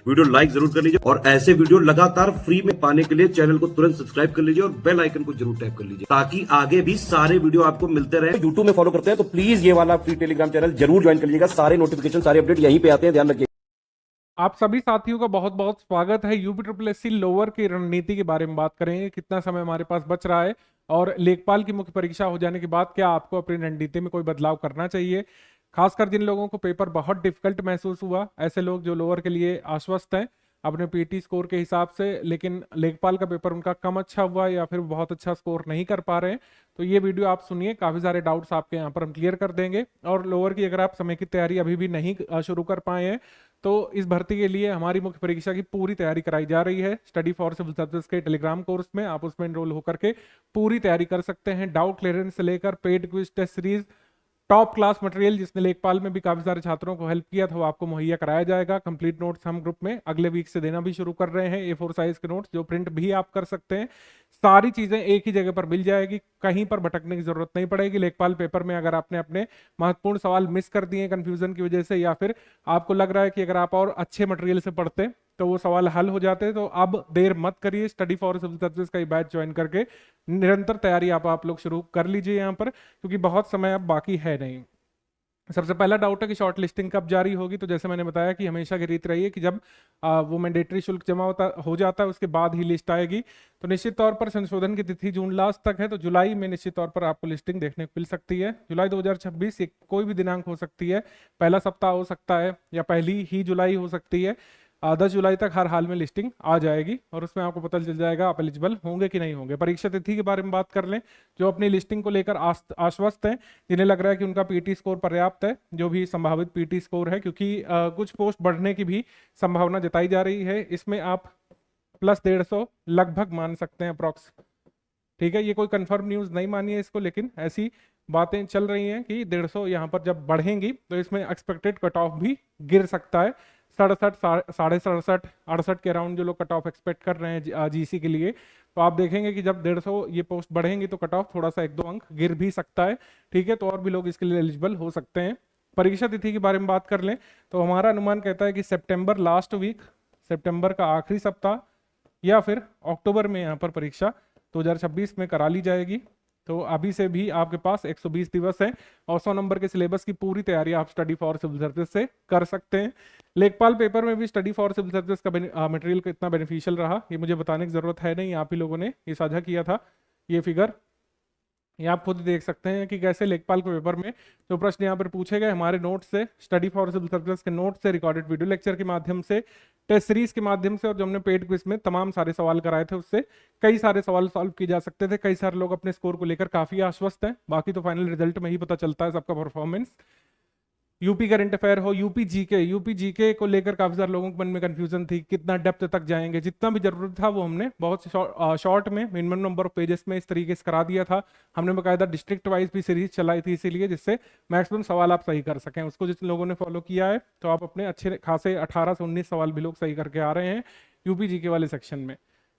Video like जरूर कर लीजिए और ऐसे वीडियो लगातार फ्री में पाने के लिए चैनल को तुरंत सब्सक्राइब कर लीजिए और बेल आइकन को जरूर टैप कर लीजिए ताकि आगे भी सारे वीडियो आपको मिलते रहे। यूट्यूब में फॉलो करते हैं तो प्लीज ये वाला फ्री टेलीग्राम चैनल जरूर ज्वाइन कर लीजिएगा। सारे नोटिफिकेशन सारे अपडेट यहीं पे आते हैं, ध्यान रखिए। आप सभी साथियों का बहुत बहुत स्वागत है। यूपी ट्रिपल एससी लोअर की रणनीति के बारे में बात करेंगे। कितना समय हमारे पास बच रहा है और लेखपाल की मुख्य परीक्षा हो जाने के बाद क्या आपको अपनी रणनीति में कोई बदलाव करना चाहिए। खासकर जिन लोगों को पेपर बहुत डिफिकल्ट महसूस हुआ, ऐसे लोग जो लोअर के लिए आश्वस्त हैं अपने पीटी स्कोर के हिसाब से, लेकिन लेखपाल का पेपर उनका कम अच्छा हुआ या फिर बहुत अच्छा स्कोर नहीं कर पा रहे हैं, तो ये वीडियो आप सुनिए। काफ़ी सारे डाउट्स आपके यहाँ पर हम क्लियर कर देंगे। और लोअर की अगर आप समय की तैयारी अभी भी नहीं शुरू कर पाए हैं तो इस भर्ती के लिए हमारी मुख्य परीक्षा की पूरी तैयारी कराई जा रही है। स्टडी फॉर सिविल सर्विसेज के टेलीग्राम कोर्स में आप उसमें एनरोल होकर के पूरी तैयारी कर सकते हैं। डाउट क्लियरेंस से लेकर paid quiz test series, top class material जिसने लेखपाल में भी काफी सारे छात्रों को हेल्प किया था, वो आपको मुहैया कराया जाएगा। कंप्लीट नोट्स हम ग्रुप में अगले वीक से देना भी शुरू कर रहे हैं। A4 साइज के नोट्स जो प्रिंट भी आप कर सकते हैं। सारी चीजें एक ही जगह पर मिल जाएगी, कहीं पर भटकने की जरूरत नहीं पड़ेगी। लेखपाल पेपर में अगर आपने अपने महत्वपूर्ण सवाल मिस कर दिए कंफ्यूजन की वजह से, या फिर आपको लग रहा है कि अगर आप और अच्छे मटेरियल से पढ़ते तो वो सवाल हल हो जाते, तो अब देर मत करिए। स्टडी फॉर सिविल सर्विसेज का बैच ज्वाइन करके निरंतर तैयारी आप लोग शुरू कर लीजिए यहाँ पर, क्योंकि बहुत समय अब बाकी है नहीं। सबसे पहला डाउट है कि शॉर्ट लिस्टिंग कब जारी होगी। तो जैसे मैंने बताया कि हमेशा की रीत रही है कि जब वो मैंडेटरी शुल्क जमा हो जाता है उसके बाद ही लिस्ट आएगी। तो निश्चित तौर पर संशोधन की तिथि जून लास्ट तक है, तो जुलाई में निश्चित तौर पर आपको लिस्टिंग देखने को मिल सकती है। जुलाई 2026 कोई भी दिनांक हो सकती है, पहला सप्ताह हो सकता है या पहली ही जुलाई हो सकती है। 10 जुलाई तक हर हाल में लिस्टिंग आ जाएगी और उसमें आपको पता चल जाएगा आप एलिजिबल होंगे कि नहीं होंगे। परीक्षा तिथि के बारे में बात कर लें, जो अपनी लिस्टिंग को लेकर आश्वस्त हैं, जिन्हें लग रहा है कि उनका पीटी स्कोर पर्याप्त है, जो भी संभावित पीटी स्कोर है, क्योंकि कुछ पोस्ट बढ़ने की भी संभावना जताई जा रही है। इसमें आप प्लस 150 लगभग मान सकते हैं अप्रॉक्स। ठीक है, ये कोई कंफर्म न्यूज़ नहीं मानिए इसको, लेकिन ऐसी बातें चल रही हैं कि 150 यहाँ पर जब बढ़ेंगी तो इसमें एक्सपेक्टेड कट ऑफ भी गिर सकता है। 67, 67.5, 68 के अराउंड जो लोग कट ऑफ एक्सपेक्ट कर रहे हैं जीसी के लिए, तो आप देखेंगे कि जब 150 ये पोस्ट बढ़ेंगी तो कट ऑफ थोड़ा सा 1-2 अंक गिर भी सकता है। ठीक है, तो और भी लोग इसके लिए एलिजिबल हो सकते हैं। परीक्षा तिथि के बारे में बात कर लें तो हमारा अनुमान कहता है कि सितंबर लास्ट वीक, सितंबर का आखिरी सप्ताह या फिर अक्टूबर में यहाँ पर परीक्षा 2026 में करा ली जाएगी। तो अभी से भी आपके पास 120 दिवस हैं और 100 नंबर के सिलेबस की पूरी तैयारी आप स्टडी फॉर सिविल सर्विस से कर सकते हैं। लेखपाल पेपर में भी स्टडी फॉर सिविल सर्विस का मटेरियल कितना बेनिफिशियल रहा ये मुझे बताने की जरूरत है नहीं, आप ही लोगों ने ये साझा किया था। ये फिगर ये आप खुद देख सकते हैं कि कैसे लेखपाल के पेपर में जो प्रश्न यहाँ पर पूछे गए हमारे नोट से, स्टडी फॉर सिविल सर्विस के नोट से, रिकॉर्डेड वीडियो लेक्चर के माध्यम से, टेस्ट सीरीज के माध्यम से, और जो हमने पेड क्विज में तमाम सारे सवाल कराए थे उससे कई सारे सवाल सॉल्व किए जा सकते थे। कई सारे लोग अपने स्कोर को लेकर काफी आश्वस्त हैं। बाकी तो फाइनल रिजल्ट में ही पता चलता है सबका परफॉर्मेंस। यूपी करंट अफेयर हो, यूपी जीके को लेकर काफी सारे लोगों के मन में कंफ्यूजन थी, कितना डेप्थ तक जाएंगे। जितना भी जरूरत था वो हमने बहुत शॉर्ट में मिनिमम नंबर ऑफ पेजेस में इस तरीके से करा दिया था। हमने बाकायदा डिस्ट्रिक्ट वाइज भी सीरीज चलाई थी, इसीलिए जिससे मैक्सिमम सवाल आप सही कर सकें। उसको जिन लोगों ने फॉलो किया है तो आप अपने अच्छे खासे 18 से 19 सवाल भी लोग सही करके आ रहे हैं यूपी जीके वाले सेक्शन में।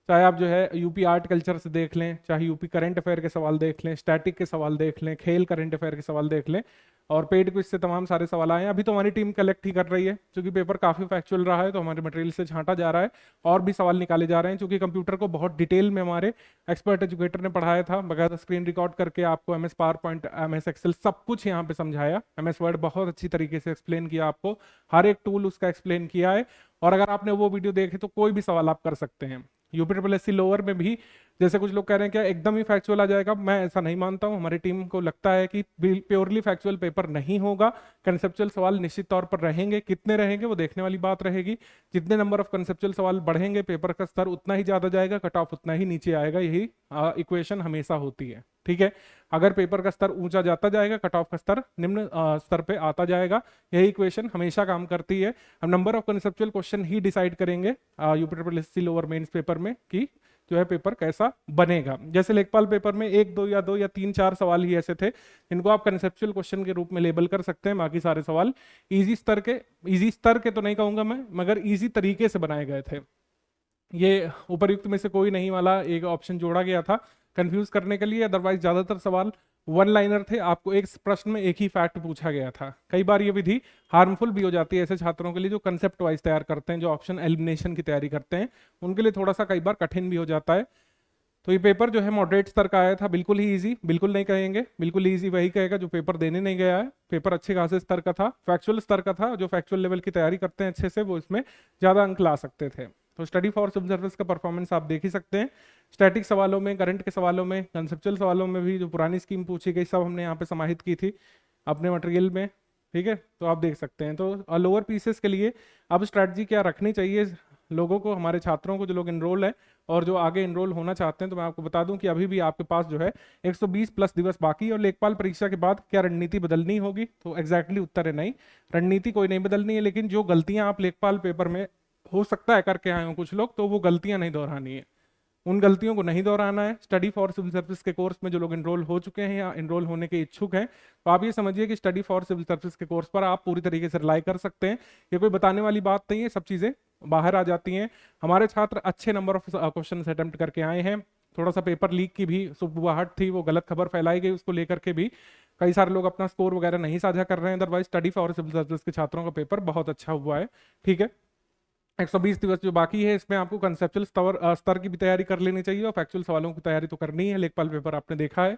चाहे आप जो है यूपी आर्ट कल्चर से देख लें, चाहे यूपी करंट अफेयर के सवाल देख लें, स्टैटिक के सवाल देख लें, खेल करंट अफेयर के सवाल देख लें, और पेड क्विज से तमाम सारे सवाल आए हैं। अभी तो हमारी टीम कलेक्ट ही कर रही है, क्योंकि पेपर काफी फैक्चुअल रहा है तो हमारे मटेरियल से छांटा जा रहा है और भी सवाल निकाले जा रहे हैं। क्योंकि कंप्यूटर को बहुत डिटेल में हमारे एक्सपर्ट एजुकेटर ने पढ़ाया था, बकायदा स्क्रीन रिकॉर्ड करके आपको MS power point, MS excel सब कुछ यहाँ पे समझाया। MS वर्ड बहुत अच्छी तरीके से एक्सप्लेन किया, आपको हर एक टूल उसका एक्सप्लेन किया है। और अगर आपने वो वीडियो देखे तो कोई भी सवाल आप कर सकते हैं। यूपी ट्रिपल एससी लोअर में भी जैसे कुछ लोग कह रहे हैं क्या एकदम ही फैक्चुअल आ जाएगा, मैं ऐसा नहीं मानता हूं। हमारी टीम को लगता है कि प्योरली फैक्चुअल पेपर नहीं होगा, कंसेप्चुअल सवाल निश्चित तौर पर रहेंगे। कितने रहेंगे वो देखने वाली बात रहेगी। जितने नंबर ऑफ कंसेप्चुअल सवाल बढ़ेंगे पेपर का स्तर उतना ही ज्यादा जाएगा, कट ऑफ उतना ही नीचे आएगा। यही इक्वेशन हमेशा होती है। ठीक है, अगर पेपर का स्तर ऊंचा जाता जाएगा, कट ऑफ का स्तर निम्न स्तर पे आता जाएगा। यही इक्वेशन हमेशा काम करती है। हम नंबर ऑफ कंसेप्चुअल क्वेश्चन ही डिसाइड करेंगे UP triple SC lower mains paper में कि जो है पेपर कैसा बनेगा। जैसे लेखपाल पेपर में 1, 2 या 3, 4 सवाल ही ऐसे थे जिनको आप कंसेप्चुअल क्वेश्चन के रूप में लेबल कर सकते हैं। बाकी सारे सवाल इजी स्तर के तो नहीं कहूंगा मैं, मगर इजी तरीके से बनाए गए थे। ये उपर्युक्त में से कोई नहीं वाला एक ऑप्शन जोड़ा गया था कंफ्यूज करने के लिए, अदरवाइज ज्यादातर सवाल वन लाइनर थे, आपको एक प्रश्न में एक ही फैक्ट पूछा गया था। कई बार ये विधि हार्मफुल भी हो जाती है ऐसे छात्रों के लिए जो कंसेप्ट वाइज तैयार करते हैं, जो ऑप्शन एलिमिनेशन की तैयारी करते हैं, उनके लिए थोड़ा सा कई बार कठिन भी हो जाता है। तो ये पेपर जो है मॉडरेट स्तर का आया था, बिल्कुल ही इजी, बिल्कुल नहीं कहेंगे, बिल्कुल इजी वही कहेगा जो पेपर देने नहीं गया है। पेपर अच्छे खासे स्तर का था, फैक्चुअल स्तर का था, जो फैक्चुअल लेवल की तैयारी करते हैं अच्छे से वो इसमें ज्यादा अंक ला सकते थे। तो स्टडी फॉर सिविल सर्विस का परफॉर्मेंस आप देख ही सकते हैं। स्टैटिक सवालों में, करंट के सवालों में, कंसेप्चुअल सवालों में भी जो पुरानी स्कीम पूछी गई सब हमने यहाँ पे समाहित की थी अपने मटेरियल में। ठीक है, तो आप देख सकते हैं। तो लोअर पीसेस के लिए अब स्ट्रैटेजी क्या रखनी चाहिए लोगों को, हमारे छात्रों को, जो लोग इनरोल हैं और जो आगे इनरोल होना चाहते हैं। तो मैं आपको बता दूं कि अभी भी आपके पास जो है 120 प्लस दिवस बाकी, और लेखपाल परीक्षा के बाद क्या रणनीति बदलनी होगी, तो एग्जैक्टली उत्तर है नहीं, रणनीति कोई नहीं बदलनी है। लेकिन जो गलतियां आप लेखपाल पेपर में हो सकता है करके आए हो कुछ लोग, तो वो गलतियां नहीं दोहरानी है, उन गलतियों को नहीं दोहराना है। स्टडी फॉर सिविल सर्विस के कोर्स में जो लोग इनरोल हो चुके हैं या इनरोल होने के इच्छुक हैं, तो आप ये समझिए कि स्टडी फॉर सिविल सर्विस के कोर्स पर आप पूरी तरीके से रिलाई कर सकते हैं। ये कोई बताने वाली बात नहीं है, सब चीजें बाहर आ जाती हैं। हमारे छात्र अच्छे नंबर ऑफ क्वेश्चन अटेम्प्ट करके आए हैं। थोड़ा सा पेपर लीक की भी सुबुहाट थी, वो गलत खबर फैलाई गई, उसको लेकर के भी कई सारे लोग अपना स्कोर वगैरह नहीं साझा कर रहे हैं। Otherwise study for civil service के छात्रों का पेपर बहुत अच्छा हुआ है। ठीक है, 120 दिवस जो बाकी है इसमें आपको कंसेप्चुअल स्तर की भी तैयारी कर लेनी चाहिए, और फैक्चुअल सवालों की तैयारी तो करनी है। लेखपाल पेपर आपने देखा है,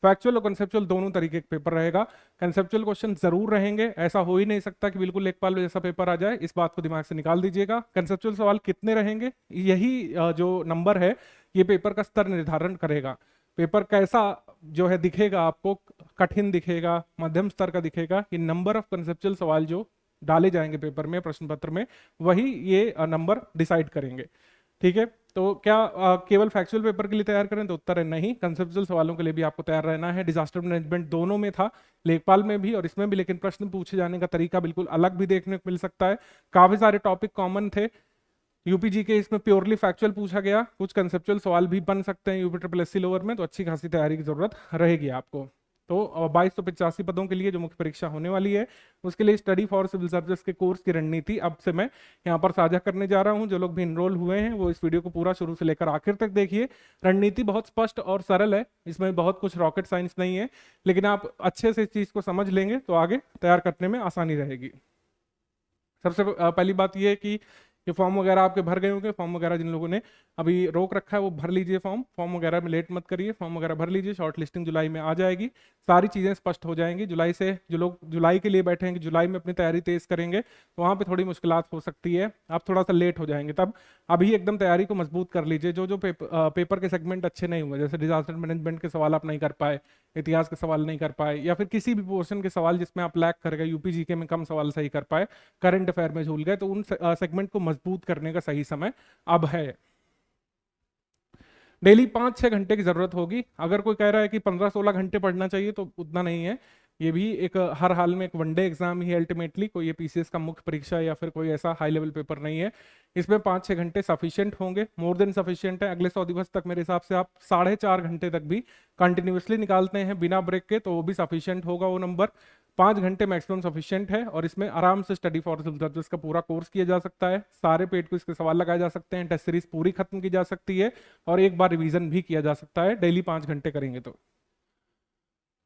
फैक्चुअल और कंसेप्चुअल दोनों तरीके के पेपर रहेगा। कंसेप्चुअल क्वेश्चन जरूर रहेंगे, ऐसा हो ही नहीं सकता कि बिल्कुल लेखपाल जैसा पेपर आ जाए, इस बात को दिमाग से निकाल दीजिएगा। कंसेप्चुअल सवाल कितने रहेंगे, यही जो नंबर है ये पेपर का स्तर निर्धारण करेगा। पेपर कैसा जो है दिखेगा आपको, कठिन दिखेगा, मध्यम स्तर का दिखेगा, ये नंबर ऑफ कंसेप्चुअल सवाल जो डाले जाएंगे पेपर में, प्रश्न पत्र में, वही ये नंबर डिसाइड करेंगे। ठीक है, तो क्या केवल फैक्चुअल पेपर के लिए तैयार करें, तो उत्तर है नहीं, कंसेप्चुअल सवालों के लिए भी आपको तैयार रहना है। डिजास्टर मैनेजमेंट दोनों में था, लेखपाल में भी और इसमें भी, लेकिन प्रश्न पूछे जाने का तरीका बिल्कुल अलग भी देखने को मिल सकता है। काफी सारे टॉपिक कॉमन थे यूपीजी के, इसमें प्योरली फैक्चुअल पूछा गया, कुछ कंसेप्चुअल सवाल भी बन सकते हैं यूपी ट्रिपल एससी लोअर में, तो अच्छी खासी तैयारी की जरूरत रहेगी आपको। तो 2285 पदों के लिए जो मुख्य परीक्षा होने वाली है, उसके लिए स्टडी फॉर सिविल सर्विस के कोर्स की रणनीति अब से मैं यहाँ पर साझा करने जा रहा हूँ। जो लोग भी इनरोल हुए हैं वो इस वीडियो को पूरा शुरू से लेकर आखिर तक देखिए। रणनीति बहुत स्पष्ट और सरल है, इसमें बहुत कुछ रॉकेट साइंस नहीं है, लेकिन आप अच्छे से इस चीज को समझ लेंगे तो आगे तैयार करने में आसानी रहेगी। सबसे पहली बात यह है कि ये फॉर्म वगैरह आपके भर गए होंगे। फॉर्म वगैरह जिन लोगों ने अभी रोक रखा है वो भर लीजिए, फॉर्म वगैरह में लेट मत करिए, फॉर्म वगैरह भर लीजिए। शॉर्ट लिस्टिंग जुलाई में आ जाएगी, सारी चीज़ें स्पष्ट हो जाएंगी। जुलाई से जो लोग जुलाई के लिए बैठे हैं कि जुलाई में अपनी तैयारी तेज करेंगे, तो वहाँ पे थोड़ी मुश्किलात हो सकती है, आप थोड़ा सा लेट हो जाएंगे। तब अभी एकदम तैयारी को मजबूत कर लीजिए। जो पेपर के सेगमेंट अच्छे नहीं हुए, जैसे डिजास्टर मैनेजमेंट के सवाल आप नहीं कर पाए, इतिहास के सवाल नहीं कर पाए, या फिर किसी भी पोर्शन के सवाल जिसमें आप लैक कर गए, यूपी जीके में कम सवाल सही कर पाए, करंट अफेयर में झूल गए, तो उन सेगमेंट को मजबूत करने का सही समय अब है। डेली 5-6 घंटे की जरूरत होगी। अगर कोई कह रहा है कि 15-16 घंटे पढ़ना चाहिए, तो उतना नहीं है। ये भी एक हर हाल में एक वनडे एग्जाम ही अल्टीमेटली, कोई ये पीसीएस का मुख्य परीक्षा या फिर कोई ऐसा हाई लेवल पेपर नहीं है। इसमें 5-6 घंटे सफिशिएंट होंगे, मोर देन सफिशिएंट है। अगले 100 दिवस तक मेरे हिसाब से आप 4.5 घंटे तक भी कंटिन्यूसली निकालते हैं बिना ब्रेक के, तो वो भी सफिशिएंट होगा वो नंबर। 5 घंटे मैक्सिमम सफिशिएंट है, और इसमें आराम से स्टडी फॉर सिविल सर्विस का पूरा कोर्स किया जा सकता है। सारे पेड को इसके सवाल लगाए जा सकते हैं, टेस्ट सीरीज पूरी खत्म की जा सकती है, और एक बार रिवीजन भी किया जा सकता है डेली 5 घंटे करेंगे तो।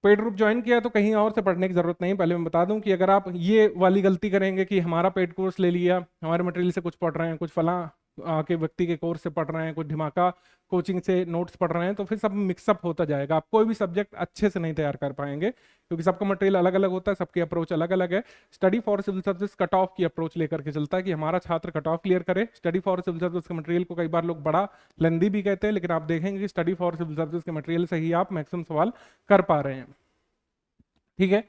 पेड ग्रुप ज्वाइन किया तो कहीं और से पढ़ने की जरूरत नहीं। पहले मैं बता दूं कि अगर आप ये वाली गलती करेंगे कि हमारा पेड कोर्स ले लिया, हमारे मटेरियल से कुछ पढ़ रहे हैं, कुछ फला के व्यक्ति के कोर्स से पढ़ रहे हैं, कुछ धमाका कोचिंग से नोट्स पढ़ रहे हैं, तो फिर सब मिक्सअप होता जाएगा। आप कोई भी सब्जेक्ट अच्छे से नहीं तैयार कर पाएंगे, क्योंकि सबका मटेरियल अलग अलग होता है, सबकी अप्रोच अलग अलग है। Study for civil service cut off की अप्रोच लेकर के चलता है कि हमारा छात्र कट ऑफ क्लियर करे। स्टडी फॉर सिविल सर्विस के मटेरियल को कई बार लोग बड़ा लेंदी भी कहते हैं, लेकिन आप देखेंगे कि स्टडी फॉर सिविल सर्विस के मटेरियल से ही आप मैक्सिमम सवाल कर पा रहे हैं। ठीक है,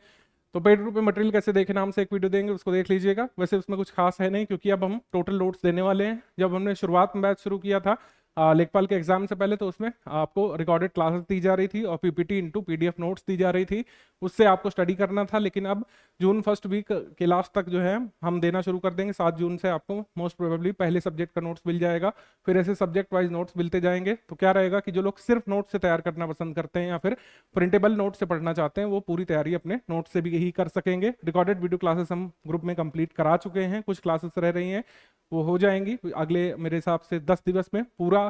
तो पेड ग्रुप में मटेरियल कैसे देखें नाम से एक वीडियो देंगे, उसको देख लीजिएगा। वैसे उसमें कुछ खास है नहीं, क्योंकि अब हम टोटल नोट्स देने वाले हैं। जब हमने शुरुआत में बैच शुरू किया था लेखपाल के एग्जाम से पहले, तो उसमें आपको रिकॉर्डेड क्लासेस दी जा रही थी और पीपीटी इनटू पीडीएफ नोट्स दी जा रही थी, उससे आपको स्टडी करना था। लेकिन अब जून फर्स्ट वीक के लास्ट तक जो है हम देना शुरू कर देंगे। 7 जून से आपको मोस्ट प्रोबेबली पहले सब्जेक्ट का नोट्स मिल जाएगा, फिर ऐसे सब्जेक्ट वाइज नोट्स मिलते जाएंगे। तो क्या रहेगा कि जो लोग सिर्फ नोट्स से तैयार करना पसंद करते हैं या फिर प्रिंटेबल नोट से पढ़ना चाहते हैं, वो पूरी तैयारी अपने नोट्स से भी यही कर सकेंगे। रिकॉर्डेड वीडियो क्लासेस हम ग्रुप में कंप्लीट करा चुके हैं, कुछ क्लासेस रह रही हैं, वो हो जाएंगी अगले मेरे हिसाब से 10 दिवस में। पूरा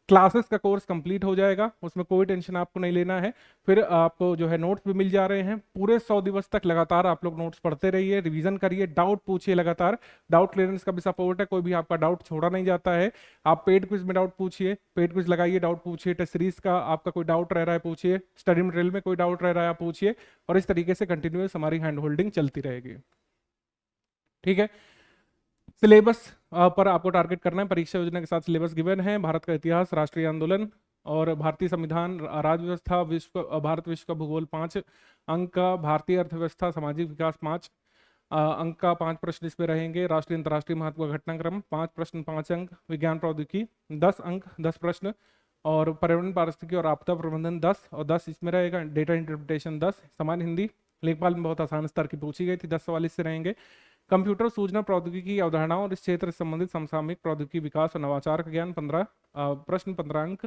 क्लासेस का कोर्स कंप्लीट हो जाएगा, उसमें कोई टेंशन आपको नहीं लेना है। फिर आपको जो है नोट्स भी मिल जा रहे हैं। पूरे 100 दिवस तक लगातार आप लोग नोट्स पढ़ते रहिए, रिवीजन करिए, डाउट पूछिए लगातार। डाउट क्लियरेंस का भी सपोर्ट है, कोई भी आपका डाउट छोड़ा नहीं जाता है। आप पेड क्विज में डाउट पूछिए, पेड क्विज लगाइए, डाउट पूछिए। टेस्ट सीरीज का आपका कोई डाउट रह रहा है पूछिए, स्टडी मटेरियल में कोई डाउट रह रहा है आप पूछिए, और इस तरीके से कंटिन्यूस हमारी हैंड होल्डिंग चलती रहेगी। ठीक है, सिलेबस पर आपको टारगेट करना है। परीक्षा योजना के साथ सिलेबस गिवन है। भारत का इतिहास, राष्ट्रीय आंदोलन और भारतीय संविधान, राज्य व्यवस्था, भारत विश्व का भूगोल 5 अंक का, भारतीय अर्थव्यवस्था, सामाजिक विकास 5 अंक का 5 प्रश्न इसमें रहेंगे। राष्ट्रीय अंतर्राष्ट्रीय महत्व का घटनाक्रम 5 प्रश्न 5 अंक, विज्ञान प्रौद्योगिकी 10 अंक 10 प्रश्न, और पर्यावरण पारिस्थितिकी और आपदा प्रबंधन 10 और 10 इसमें रहेगा। डेटा इंटरप्रिटेशन 10, सामान्य हिंदी लेखपाल में बहुत आसान स्तर की पूछी गई थी, 10 सवाल इससे रहेंगे। कंप्यूटर सूचना प्रौद्योगिकी की अवधारणाओं और इस क्षेत्र से संबंधित समसामयिक प्रौद्योगिकी विकास और नवाचार का ज्ञान 15 प्रश्न 15 अंक।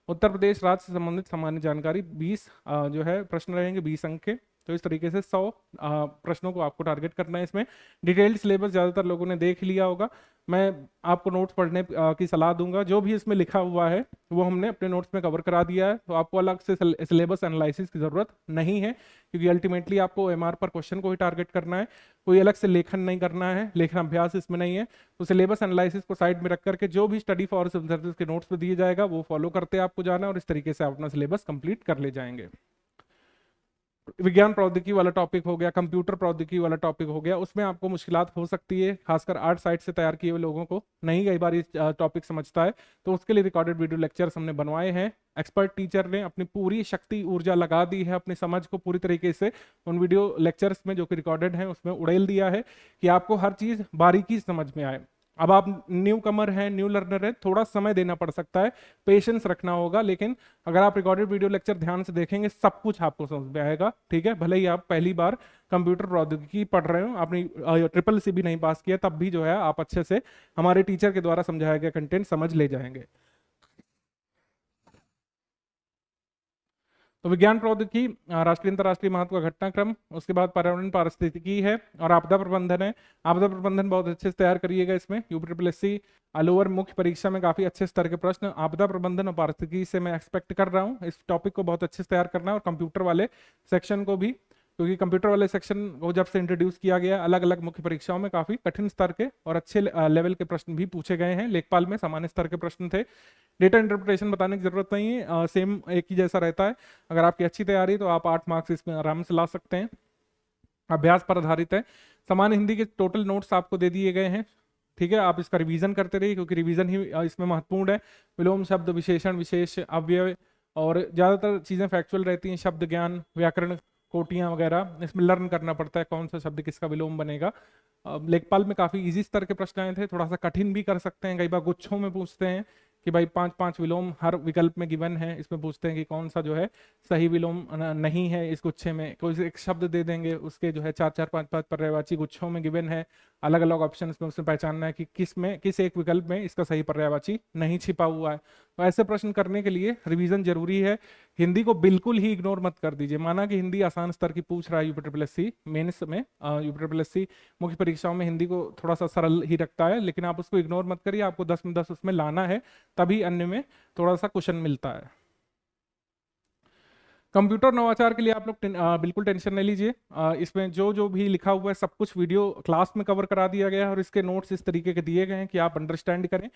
उत्तर प्रदेश राज्य से संबंधित सामान्य जानकारी 20 जो है प्रश्न रहेंगे 20 अंक के। तो इस तरीके से 100 प्रश्नों को आपको टारगेट करना है। इसमें डिटेल्ड सिलेबस ज़्यादातर लोगों ने देख लिया होगा। मैं आपको नोट्स पढ़ने की सलाह दूंगा। जो भी इसमें लिखा हुआ है वो हमने अपने नोट्स में कवर करा दिया है, तो आपको अलग से सिलेबस एनालिसिस की ज़रूरत नहीं है, क्योंकि अल्टीमेटली आपको एमआर पर क्वेश्चन को ही टारगेट करना है। कोई अलग से लेखन नहीं करना है, लेखन अभ्यास इसमें नहीं है। तो सिलेबस एनालिसिस को साइड में रख करके जो भी स्टडी फॉर सिविल सर्विस के नोट्स पे दिए जाएगा वो फॉलो करते आपको जाना, और इस तरीके से आप अपना सिलेबस कंप्लीट कर ले जाएंगे। विज्ञान प्रौद्योगिकी वाला टॉपिक हो गया, कंप्यूटर प्रौद्योगिकी वाला टॉपिक हो गया, उसमें आपको मुश्किलात हो सकती है, खासकर आर्ट साइड से तैयार किए हुए लोगों को नहीं कई बार इस टॉपिक समझता है। तो उसके लिए रिकॉर्डेड वीडियो लेक्चर्स हमने बनवाए हैं। एक्सपर्ट टीचर ने अपनी पूरी शक्ति ऊर्जा लगा दी है, अपनी समझ को पूरी तरीके से उन वीडियो लेक्चर्स में जो कि रिकॉर्डेड हैं उसमें उड़ेल दिया है कि आपको हर चीज़ बारीकी से समझ में आए। अब आप न्यू कमर हैं, न्यू लर्नर है, थोड़ा समय देना पड़ सकता है, पेशेंस रखना होगा, लेकिन अगर आप रिकॉर्डेड वीडियो लेक्चर ध्यान से देखेंगे सब कुछ आपको समझ में आएगा। ठीक है, भले ही आप पहली बार कंप्यूटर प्रौद्योगिकी पढ़ रहे हो, आपने ट्रिपल सी भी नहीं पास किया, तब भी जो है आप अच्छे से हमारे टीचर के द्वारा समझाया गया कंटेंट समझ ले जाएंगे। तो विज्ञान प्रौद्योगिकी, राष्ट्रीय अंतर्राष्ट्रीय महत्व का घटनाक्रम, उसके बाद पर्यावरण पारिस्थितिकी है और आपदा प्रबंधन है। आपदा प्रबंधन बहुत अच्छे से तैयार करिएगा। इसमें यूपीट्रिपल लोअर मुख्य परीक्षा में काफी अच्छे स्तर के प्रश्न आपदा प्रबंधन और पारिस्थितिकी से मैं एक्सपेक्ट कर रहा हूँ। इस टॉपिक को बहुत अच्छे से तैयार करना है, और कंप्यूटर वाले सेक्शन को भी, क्योंकि कंप्यूटर वाले सेक्शन को जब से इंट्रोड्यूस किया गया अलग अलग मुख्य परीक्षाओं में काफी कठिन स्तर के और अच्छे लेवल के प्रश्न भी पूछे गए हैं। लेखपाल में सामान्य स्तर के प्रश्न थे। डेटा इंटरप्रिटेशन बताने की जरूरत नहीं है, सेम एक ही जैसा रहता है। अगर आपकी अच्छी तैयारी तो आप 8 मार्क्स इसमें आराम से ला सकते हैं। अभ्यास पर आधारित है। सामान्य हिंदी के टोटल नोट्स आपको दे दिए गए हैं। ठीक है, आप इसका रिवीजन करते रहिए, क्योंकि रिवीजन ही इसमें महत्वपूर्ण है। विलोम शब्द, विशेषण, विशेष, अव्यय और ज़्यादातर चीज़ें फैक्चुअल रहती हैं। शब्द ज्ञान, व्याकरण, कोटियाँ वगैरह इसमें लर्न करना पड़ता है, कौन सा शब्द किसका विलोम बनेगा। लेखपाल में काफ़ी इजी स्तर के प्रश्न आए थे, थोड़ा सा कठिन भी कर सकते हैं। कई बार गुच्छों में पूछते हैं कि भाई 5-5 विलोम हर विकल्प में गिवन है, इसमें पूछते हैं कि कौन सा जो है सही विलोम नहीं है इस गुच्छे में। कोई एक शब्द दे देंगे, उसके जो है 4-4 5-5 पर्यायवाची गुच्छों में गिवन है, अलग अलग ऑप्शन में उसमें पहचानना है कि किस एक विकल्प में इसका सही पर्यायवाची नहीं छिपा हुआ है। तो ऐसे प्रश्न करने के लिए रिवीजन जरूरी है। हिंदी को बिल्कुल ही इग्नोर मत कर दीजिए। माना कि हिंदी आसान स्तर की पूछ रहा है यूपीट्रिपल मेंस में, यूपीट्रिपल मुख्य परीक्षाओं में हिंदी को थोड़ा सा सरल ही रखता है, लेकिन आप उसको इग्नोर मत करिए। आपको 10 में 10 उसमें लाना है, तभी अन्य में थोड़ा सा कुशन मिलता है। कंप्यूटर नवाचार के लिए आप लोग बिल्कुल टेंशन नहीं लीजिए। इसमें जो जो भी लिखा हुआ है सब कुछ वीडियो क्लास में कवर करा दिया गया है, और इसके नोट्स इस तरीके के दिए गए हैं कि आप अंडरस्टैंड करें।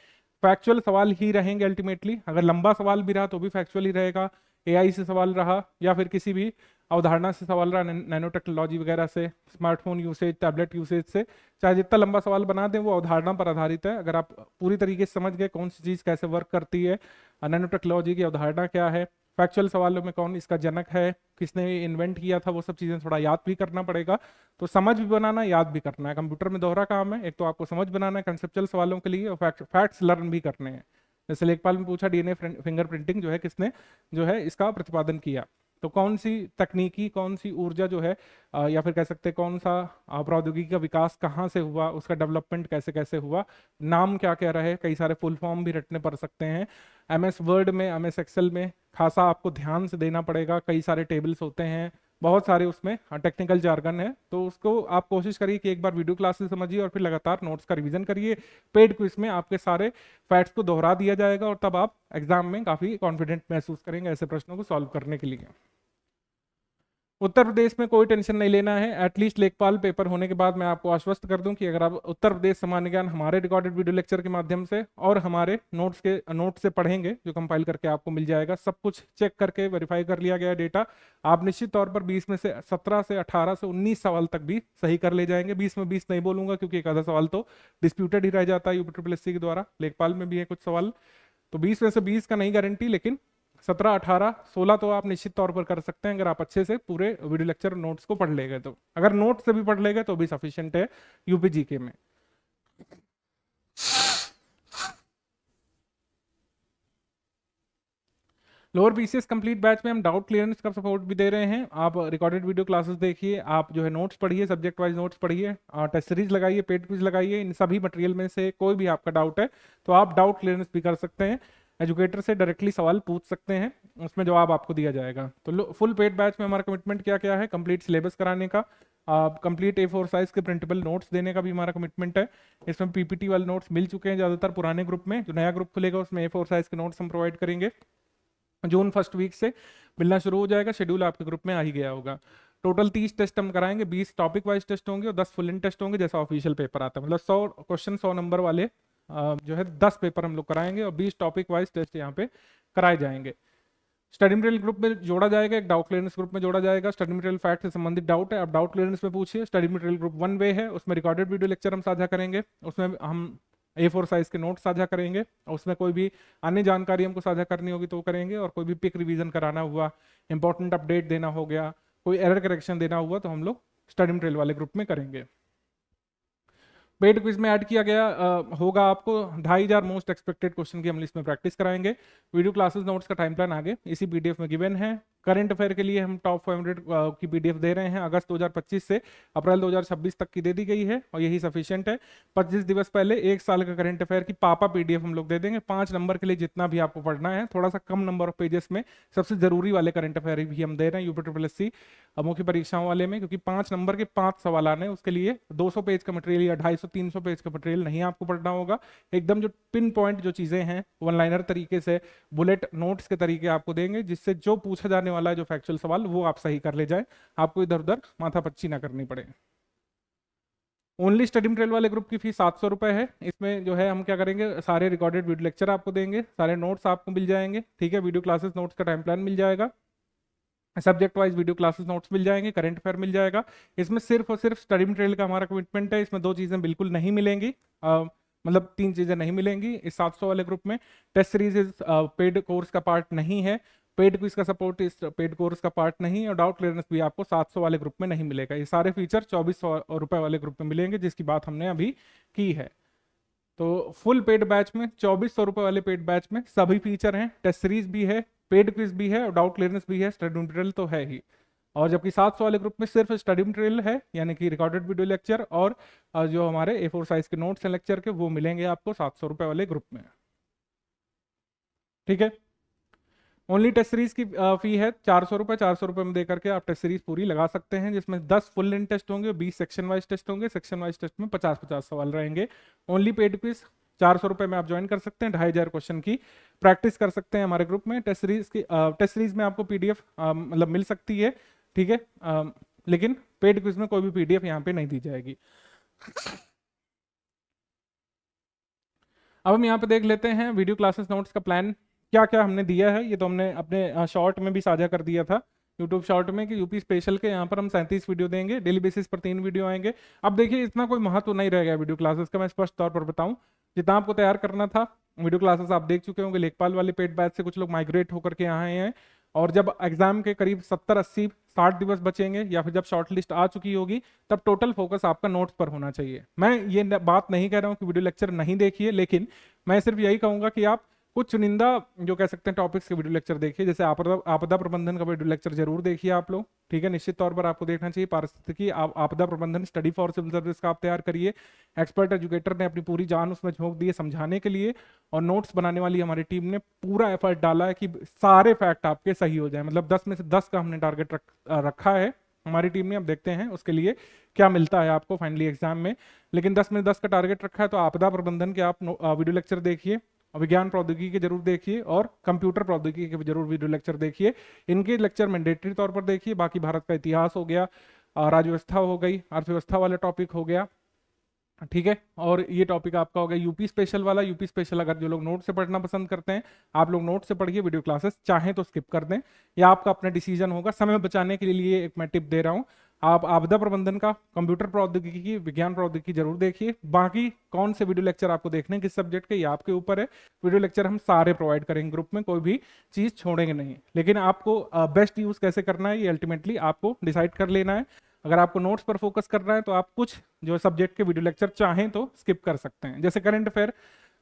फैक्चुअल सवाल ही रहेंगे अल्टीमेटली। अगर लंबा सवाल भी रहा तो भी फैक्चुअल ही रहेगा। एआई से सवाल रहा या फिर किसी भी अवधारणा से सवाल रहा, नैनो टेक्नोलॉजी वगैरह से, स्मार्टफोन यूसेज, टैबलेट यूसेज से, चाहे जितना लंबा सवाल बना दें वो अवधारणा पर आधारित है। अगर आप पूरी तरीके से समझ गए कौन सी चीज़ कैसे वर्क करती है, नैनो टेक्नोलॉजी की अवधारणा क्या है, फैक्चुअल सवालों में कौन इसका जनक है, किसने इन्वेंट किया था, वो सब चीज़ें थोड़ा याद भी करना पड़ेगा। तो समझ भी बनाना, याद भी करना है। कंप्यूटर में दोहरा काम है, एक तो आपको समझ बनाना है कंसेप्चुअल सवालों के लिए, और फैक्ट्स लर्न भी करने हैं। जैसे लेखपाल में पूछा डीएनए फिंगरप्रिंटिंग जो है किसने जो है इसका प्रतिपादन किया, तो कौन सी तकनीकी, कौन सी ऊर्जा जो है या फिर कह सकते हैं कौन सा प्रौद्योगिकी का विकास कहाँ से हुआ, उसका डेवलपमेंट कैसे कैसे हुआ, नाम क्या क्या रहे, कई सारे फुल फॉर्म भी रटने पड़ सकते हैं। एमएस वर्ड में, एमएस एक्सेल में खासा आपको ध्यान से देना पड़ेगा। कई सारे टेबल्स होते हैं, बहुत सारे उसमें टेक्निकल जार्गन है, तो उसको आप कोशिश करिए कि एक बार वीडियो क्लासेस समझिए और फिर लगातार नोट्स का रिवीजन करिए। पेड क्विज में आपके सारे फैक्ट्स को दोहरा दिया जाएगा और तब आप एग्जाम में काफी कॉन्फिडेंट महसूस करेंगे ऐसे प्रश्नों को सॉल्व करने के लिए। उत्तर प्रदेश में कोई टेंशन नहीं लेना है। एटलीस्ट लेखपाल पेपर होने के बाद मैं आपको आश्वस्त कर दूं कि अगर आप उत्तर प्रदेश सामान्य ज्ञान हमारे रिकॉर्डेड वीडियो लेक्चर के माध्यम से और हमारे नोट्स से पढ़ेंगे, जो कंपाइल करके आपको मिल जाएगा, सब कुछ चेक करके वेरीफाई कर लिया गया डेटा, आप निश्चित तौर पर 20 में से 17 से 18 से 19 सवाल तक भी सही कर ले जाएंगे। 20 में 20 नहीं बोलूंगा क्योंकि एक आधा सवाल तो डिस्प्यूटेड ही रह जाता है यूपीट्रिपल के द्वारा, लेखपाल में भी है कुछ सवाल, तो 20 में से 20 का नहीं गारंटी, लेकिन 17, 18, 16 तो आप निश्चित तौर पर कर सकते हैं अगर आप अच्छे से पूरे वीडियो लेक्चर नोट्स को पढ़ लेंगे। तो अगर नोट से भी पढ़ लेंगे तो भी सफिशिएंट है यूपी जीके में। लोअर बीसीएस कंप्लीट बैच में हम डाउट क्लियरेंस का सपोर्ट भी दे रहे हैं। आप रिकॉर्डेड वीडियो क्लासेस देखिए, आप जो है नोट्स पढ़िए, सब्जेक्ट वाइज नोट्स पढ़िए, टेस्ट सीरीज लगाइए, पेड क्विज लगाइए। इन सभी मटेरियल में से कोई भी आपका डाउट है तो आप डाउट क्लियरेंस भी कर सकते हैं, एजुकेटर से डायरेक्टली सवाल पूछ सकते हैं, उसमें जवाब आपको दिया जाएगा। तो फुल पेड बैच में हमारा कमिटमेंट क्या क्या है? कंप्लीट सिलेबस कराने का, कंप्लीट A4 साइज के प्रिंटेबल नोट्स देने का भी हमारा कमिटमेंट है। इसमें पीपीटी वाले नोट्स मिल चुके हैं ज़्यादातर पुराने ग्रुप में, जो नया ग्रुप खुलेगा उसमें A4 साइज के नोट्स हम प्रोवाइड करेंगे। जून फर्स्ट वीक से मिलना शुरू हो जाएगा, शेड्यूल आपके ग्रुप में आ ही गया होगा। टोटल 30 टेस्ट हम कराएंगे, 20 टॉपिक वाइज टेस्ट होंगे और 10 फुल इन टेस्ट होंगे जैसा ऑफिशियल पेपर आता है। मतलब 100 क्वेश्चन 100 नंबर वाले जो है 10 पेपर हम लोग कराएंगे और 20 टॉपिक वाइज टेस्ट यहाँ पे कराए जाएंगे। स्टडी मटेरियल ग्रुप में जोड़ा जाएगा, एक डाउट क्लियरेंस ग्रुप में जोड़ा जाएगा। स्टडी मटेरियल फैक्ट से संबंधित डाउट है, आप डाउट क्लियरेंस में पूछिए। स्टडी मटेरियल ग्रुप 1 वे है, उसमें रिकॉर्डेड वीडियो लेक्चर हम साझा करेंगे, उसमें हम A4 साइज के नोट साझा करेंगे, उसमें कोई भी अन्य जानकारी हमको साझा करनी होगी तो करेंगे, और कोई भी पिक रिवीजन कराना हुआ, इंपॉर्टेंट अपडेट देना हो गया, कोई एरर करेक्शन देना हुआ तो हम लोग स्टडी मटेरियल वाले ग्रुप में करेंगे। पेड क्विज में ऐड किया गया होगा आपको 2500 मोस्ट एक्सपेक्टेड क्वेश्चन की हम इसमें प्रैक्टिस कराएंगे। वीडियो क्लासेस नोट्स का टाइम प्लान आगे इसी पीडीएफ में गिवन है। करंट अफेयर के लिए हम टॉप 500 की पीडीएफ दे रहे हैं, अगस्त 2025 से अप्रैल 2026 तक की दे दी गई है और यही सफिशिएंट है। 25 दिवस पहले 1 साल का करंट अफेयर की पापा पीडीएफ हम लोग दे देंगे, 5 नंबर के लिए जितना भी आपको पढ़ना है, थोड़ा सा कम नंबर ऑफ पेजेस में सबसे जरूरी वाले करंट अफेयर भी हम दे रहे हैं यूपीट्रिपल मुख्य परीक्षाओं वाले में, क्योंकि 5 नंबर के 5 सवाल आने, उसके लिए 200 पेज का मटेरियल या 250-300 पेज का मटेरियल नहीं आपको पढ़ना होगा। एकदम जो पिन पॉइंट जो चीजें हैं वन लाइनर तरीके से बुलेट नोट्स के तरीके आपको देंगे, जिससे जो पूछा जाने वाला है जो फैक्चुअल सवाल वो आप सही कर ले जाए, आपको इधर उधर माथा पच्ची ना करनी पड़े। ओनली स्टडी मटेरियल वाले ग्रुप की फीस 700 रुपए है। इसमें जो है हम क्या करेंगे, सारे रिकॉर्डेड वीडियो लेक्चर आपको देंगे, सारे नोट्स आपको मिल जाएंगे, ठीक है, वीडियो क्लासेस नोट्स का टाइम प्लान मिल जाएगा, subject wise video classes notes मिल जाएंगे, करंट अफेयर मिल जाएगा। इसमें सिर्फ और सिर्फ स्टडी मटेरियल का हमारा कमिटमेंट है, इसमें 2 चीजें बिल्कुल नहीं मिलेंगी, मतलब 3 चीजें नहीं मिलेंगी इस 700 वाले ग्रुप में। टेस्ट सीरीज पेड कोर्स का पार्ट नहीं है, पेड क्विज का सपोर्ट इस पेड कोर्स का पार्ट नहीं है, और डाउट क्लियरेंस भी आपको 700 वाले ग्रुप में नहीं मिलेगा। ये सारे फीचर 2400 रुपए वाले ग्रुप में मिलेंगे, जिसकी बात हमने अभी की है। तो फुल पेड बैच में 2400 रुपए वाले पेड बैच में सभी फीचर हैं, टेस्ट सीरीज भी है, पेड क्विज भी है और डाउट क्लियरेंस भी है, स्टडी मटेरियल तो है ही। और जबकि 700 वाले ग्रुप में सिर्फ स्टडी मटेरियल है, यानी कि रिकॉर्डेड वीडियो लेक्चर और जो हमारे A4 साइज के नोट्स हैं लेक्चर के, वो मिलेंगे आपको 700 रुपए वाले ग्रुप में, ठीक है। ओनली टेस्ट सीरीज की फी है 400 रुपए। 400 रुपए में दे करके आप टेस्ट सीरीज पूरी लगा सकते हैं, जिसमें 10 फुल लेंथ टेस्ट होंगे, 20 सेक्शन वाइज टेस्ट होंगे, सेक्शन वाइज टेस्ट में 50-50 सवाल रहेंगे। ओनली पेड क्विज 400 रुपए में आप ज्वाइन कर सकते हैं, 2500 क्वेश्चन की प्रैक्टिस कर सकते हैं हमारे ग्रुप में। टेस्ट सीरीज में आपको पीडीएफ मतलब मिल सकती है, ठीक है, लेकिन पेड क्विज में कोई भी पीडीएफ यहाँ पे नहीं दी जाएगी। अब हम यहाँ पे देख लेते हैं वीडियो क्लासेस नोट्स का प्लान क्या क्या हमने दिया है। ये तो हमने अपने शॉर्ट में भी साझा कर दिया था, यूट्यूब शॉर्ट में, कि यूपी स्पेशल के यहाँ पर हम 37 वीडियो देंगे, डेली बेसिस पर 3 वीडियो आएंगे। अब देखिए इतना कोई महत्व नहीं रह गया वीडियो क्लासेस का, मैं स्पष्ट तौर पर बताऊं, जितना आपको तैयार करना था वीडियो क्लासेस आप देख चुके होंगे। लेखपाल वाले पेड बैच से कुछ लोग माइग्रेट होकर के यहाँ आए हैं, और जब एग्जाम के करीब 70, 80, 60 दिवस बचेंगे या फिर जब शॉर्ट लिस्ट आ चुकी होगी, तब टोटल फोकस आपका नोट्स पर होना चाहिए। मैं ये बात नहीं कह रहा हूँ कि वीडियो लेक्चर नहीं देखिए, लेकिन मैं सिर्फ यही कहूंगा कि आप कुछ चुनिंदा जो कह सकते हैं टॉपिक्स के वीडियो लेक्चर देखिए, जैसे आपदा आपदा प्रबंधन का वीडियो लेक्चर जरूर देखिए आप लोग, ठीक है। निश्चित तौर पर आपको देखना चाहिए पारिस्थितिकी आपदा प्रबंधन स्टडी फॉर सिविल सर्विस का आप तैयार करिए। एक्सपर्ट एजुकेटर ने अपनी पूरी जान उसमें झोंक दी है समझाने के लिए, और नोट्स बनाने वाली हमारी टीम ने पूरा एफर्ट डाला है कि सारे फैक्ट आपके सही हो जाए। मतलब 10 में से 10 का हमने टारगेट रखा है हमारी टीम ने। अब देखते हैं उसके लिए क्या मिलता है आपको फाइनली एग्जाम में, लेकिन 10 में 10 का टारगेट रखा है। तो आपदा प्रबंधन के आप वीडियो लेक्चर देखिए, विज्ञान प्रौद्योगिकी के जरूर देखिए, और कंप्यूटर प्रौद्योगिकी के जरूर वीडियो लेक्चर देखिए। इनके लेक्चर मैंडेटरी तौर पर देखिए। बाकी भारत का इतिहास हो गया, राज्य व्यवस्था हो गई, अर्थव्यवस्था वाला टॉपिक हो गया, ठीक है। और ये टॉपिक आपका हो गया यूपी स्पेशल वाला। यूपी स्पेशल अगर जो लोग नोट से पढ़ना पसंद करते हैं, आप लोग नोट से पढ़िए, वीडियो क्लासेस चाहें तो स्किप कर दें, या आपका अपना डिसीजन होगा। समय बचाने के लिए एक मैं टिप दे रहा हूं, आप आपदा प्रबंधन का, कंप्यूटर प्रौद्योगिकी, विज्ञान प्रौद्योगिकी जरूर देखिए। बाकी कौन से वीडियो लेक्चर आपको देखने किस सब्जेक्ट के, ये आपके ऊपर है। वीडियो लेक्चर हम सारे प्रोवाइड करेंगे ग्रुप में, कोई भी चीज छोड़ेंगे नहीं। लेकिन आपको बेस्ट यूज कैसे करना है ये अल्टीमेटली आपको डिसाइड कर लेना है। अगर आपको नोट्स पर फोकस करना है तो आप कुछ जो सब्जेक्ट के वीडियो लेक्चर चाहें तो स्किप कर सकते हैं। जैसे करंट अफेयर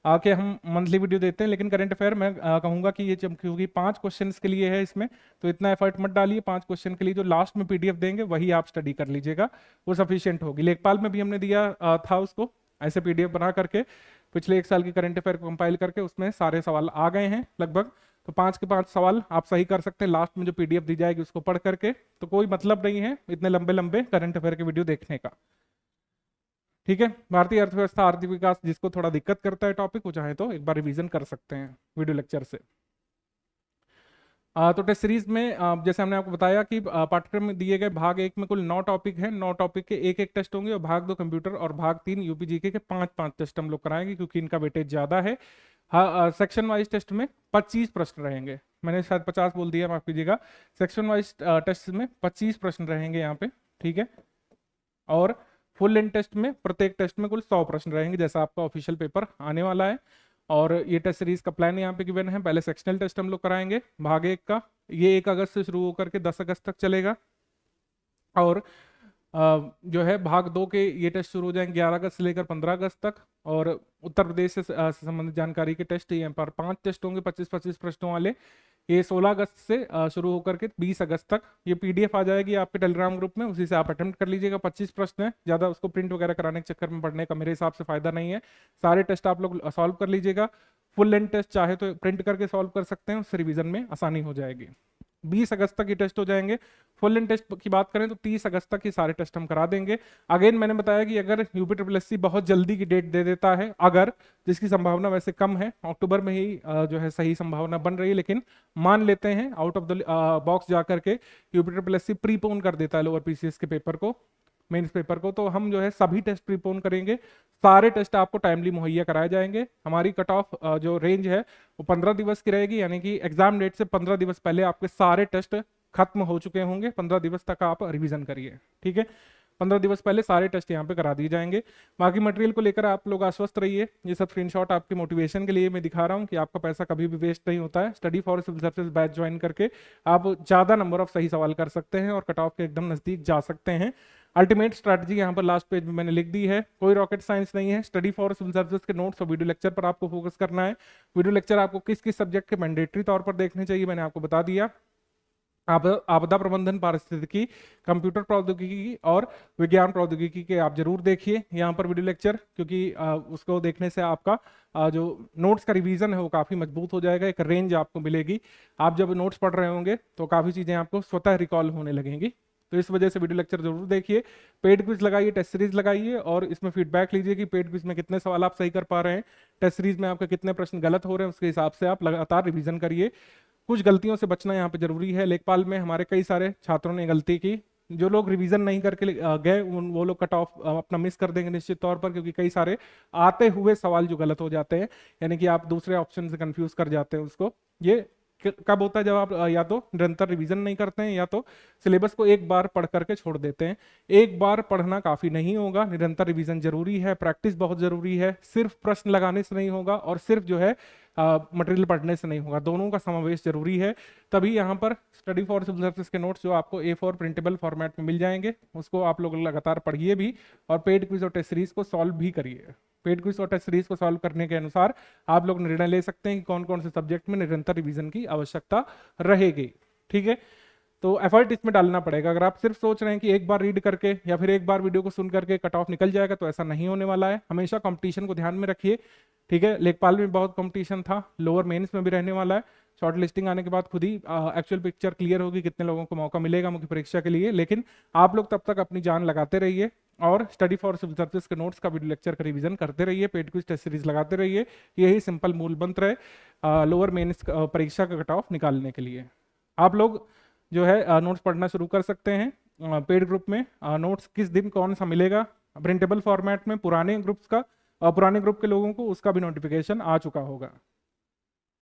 आके हम मंथली वीडियो देते हैं, लेकिन करंट अफेयर मैं कहूंगा कि ये क्योंकि 5 क्वेश्चन के लिए है इसमें, तो इतना एफर्ट मत डालिए। 5 क्वेश्चन के लिए जो लास्ट में पीडीएफ देंगे वही आप स्टडी कर लीजिएगा, वो सफिशियंट होगी। लेखपाल में भी हमने दिया था उसको ऐसे पीडीएफ बना करके, पिछले 1 साल की करंट अफेयर को कंपाइल करके, उसमें सारे सवाल आ गए हैं लगभग। तो 5 के 5 सवाल आप सही कर सकते हैं लास्ट में जो पीडीएफ दी जाएगी उसको पढ़ करके। तो कोई मतलब नहीं है इतने लंबे लंबे करंट अफेयर के वीडियो देखने का, ठीक है। भारतीय अर्थव्यवस्था, आर्थिक विकास, जिसको थोड़ा दिक्कत करता है टॉपिक, वो चाहे तो एक बार रिवीजन कर सकते हैं वीडियो लेक्चर से। तो टेस्ट सीरीज में जैसे हमने आपको बताया कि पाठ्यक्रम में दिए गए भाग 1 में कुल 9 टॉपिक हैं। 9 टॉपिक के एक टेस्ट होंगे, और भाग 2 कंप्यूटर और भाग 3 यूपी जीके के 5 टेस्ट हम लोग कराएंगे, क्योंकि इनका वेटेज ज्यादा है। हाँ, सेक्शन वाइज टेस्ट में 25 प्रश्न रहेंगे। मैंने शायद 50 बोल दिया, माफ कीजिएगा। सेक्शन वाइज टेस्ट में 25 प्रश्न रहेंगे यहाँ पे, ठीक है। और फुल लेंथ टेस्ट में प्रत्येक टेस्ट में कुल 100 प्रश्न रहेंगे, जैसा आपका ऑफिशियल पेपर आने वाला है। और ये टेस्ट सीरीज का प्लान यहाँ पे गिवन है। पहले सेक्शनल टेस्ट हम लोग कराएंगे भाग 1 का, ये 1 अगस्त से शुरू होकर के 10 अगस्त तक चलेगा। और जो है भाग 2 के ये टेस्ट शुरू हो जाएंगे 11 अगस्त से लेकर 15 अगस्त तक। और उत्तर प्रदेश से संबंधित जानकारी के टेस्ट यहाँ पर 5 टेस्ट होंगे 25-25 प्रश्नों वाले। ये 16 अगस्त से शुरू होकर के 20 अगस्त तक। ये पीडीएफ आ जाएगी आपके टेलीग्राम ग्रुप में, उसी से आप अटेम्प्ट कर लीजिएगा। 25 प्रश्न है, ज्यादा उसको प्रिंट वगैरह कराने के चक्कर में पढ़ने का मेरे हिसाब से फायदा नहीं है। सारे टेस्ट आप लोग सॉल्व कर लीजिएगा। फुल लेंथ टेस्ट चाहे तो प्रिंट करके सॉल्व कर सकते हैं, उससे रिवीजन में आसानी हो जाएगी। 20 अगस्त तक ये टेस्ट हो जाएंगे। फुल लेंथ टेस्ट की बात करें तो 30 अगस्त तक ये सारे टेस्ट हम करा देंगे। अगेन मैंने बताया कि अगर यूपी SSC बहुत जल्दी की डेट दे देता है, अगर, जिसकी संभावना वैसे कम है, अक्टूबर में ही जो है सही संभावना बन रही है, लेकिन मान लेते हैं आउट ऑफ द बॉक्स जाकर के यूपी SSC प्रीपोन कर देता है लोअर पीसीएस के पेपर को, मेंस पेपर को, तो हम जो है सभी टेस्ट प्रीपोन करेंगे। सारे टेस्ट आपको टाइमली मुहैया कराए जाएंगे। हमारी कट ऑफ जो रेंज है वो 15 दिवस की रहेगी, यानी कि एग्जाम डेट से 15 दिवस पहले आपके सारे टेस्ट खत्म हो चुके होंगे। 15 दिवस तक आप रिवीजन करिए, ठीक है। 15 दिवस पहले सारे टेस्ट यहाँ पे करा दिए जाएंगे। बाकी मटेरियल को लेकर आप लोग आश्वस्त रहिए। ये सब स्क्रीनशॉट आपके मोटिवेशन के लिए मैं दिखा रहा हूँ कि आपका पैसा कभी भी वेस्ट नहीं होता है। Study for civil services batch join करके आप ज्यादा नंबर ऑफ सही सवाल कर सकते हैं और कट ऑफ के एकदम नजदीक जा सकते हैं। अल्टीमेट स्ट्रैटेजी यहाँ पर लास्ट पेज में मैंने लिख दी है। कोई रॉकेट साइंस नहीं है। स्टडी फॉर सिविल सर्विसेज के नोट्स और वीडियो लेक्चर पर आपको फोकस करना है। वीडियो लेक्चर आपको किस किस सब्जेक्ट के मैंडेटरी तौर पर देखने चाहिए मैंने आपको बता दिया। आपदा प्रबंधन, पारिस्थितिकी, कंप्यूटर प्रौद्योगिकी और विज्ञान प्रौद्योगिकी के आप जरूर देखिए यहाँ पर वीडियो लेक्चर, क्योंकि उसको देखने से आपका जो नोट्स का रिवीजन है वो काफी मजबूत हो जाएगा। एक रेंज आपको मिलेगी। आप जब नोट्स पढ़ रहे होंगे तो काफी चीजें आपको स्वतः रिकॉल होने लगेंगी। तो इस वजह से वीडियो लेक्चर जरूर देखिए। पेड क्विज लगाइए, टेस्ट सीरीज लगाइए और इसमें फीडबैक लीजिए कि पेड क्विज में कितने सवाल आप सही कर पा रहे हैं, टेस्ट सीरीज में आपके कितने प्रश्न गलत हो रहे हैं, उसके हिसाब से आप लगातार रिवीजन करिए। कुछ गलतियों से बचना यहाँ पे जरूरी है। लेखपाल में हमारे कई सारे छात्रों ने गलती की। जो लोग रिवीजन नहीं करके गए वो लोग कट ऑफ अपना मिस कर देंगे निश्चित तौर पर, क्योंकि कई सारे आते हुए सवाल जो गलत हो जाते हैं, यानी कि आप दूसरे ऑप्शन से कंफ्यूज कर जाते हैं उसको। ये कब होता है? जब आप या तो निरंतर रिवीजन नहीं करते हैं या तो सिलेबस को एक बार पढ़ करके छोड़ देते हैं। एक बार पढ़ना काफी नहीं होगा, निरंतर रिवीजन जरूरी है, प्रैक्टिस बहुत जरूरी है। सिर्फ प्रश्न लगाने से नहीं होगा और सिर्फ जो है मटेरियल पढ़ने से नहीं होगा, दोनों का समावेश जरूरी है। तभी यहाँ पर स्टडी फॉर सिविल सर्विसेज के नोट्स जो आपको A4 प्रिंटेबल फॉर्मेट में मिल जाएंगे, उसको आप लोग लगातार पढ़िए भी और पेड क्विज और टेस्ट सीरीज को सॉल्व भी करिए। पेड क्विज और टेस्ट सीरीज को सॉल्व करने के अनुसार आप लोग निर्णय ले सकते हैं कि कौन कौन से सब्जेक्ट में निरंतर रिवीजन की आवश्यकता रहेगी। ठीक है, तो एफर्ट इसमें डालना पड़ेगा। अगर आप सिर्फ सोच रहे हैं कि एक बार रीड करके या फिर एक बार वीडियो को सुन करके कट ऑफ निकल जाएगा, तो ऐसा नहीं होने वाला है। हमेशा कंपटीशन को ध्यान में रखिए। ठीक है, लेखपाल में बहुत कंपटीशन था, लोअर मेंस में भी रहने वाला है। शॉर्ट लिस्टिंग आने के बाद खुद ही एक्चुअल पिक्चर क्लियर होगी कितने लोगों को मौका मिलेगा मुख्य परीक्षा के लिए। लेकिन आप लोग तब तक अपनी जान लगाते रहिए और स्टडी फॉर सिविल सर्विस के नोट्स का वीडियो लेक्चर का रिवीजन करते रहिए, पेड क्विज टेस्ट सीरीज लगाते रहिए। यही सिंपल मूल मंत्र है लोअर मेंस परीक्षा का कट ऑफ निकालने के लिए। आप लोग जो है नोट्स पढ़ना शुरू कर सकते हैं। पेड ग्रुप में नोट्स किस दिन कौन सा मिलेगा प्रिंटेबल फॉर्मेट में, पुराने ग्रुप्स का पुराने ग्रुप के लोगों को उसका भी नोटिफिकेशन आ चुका होगा।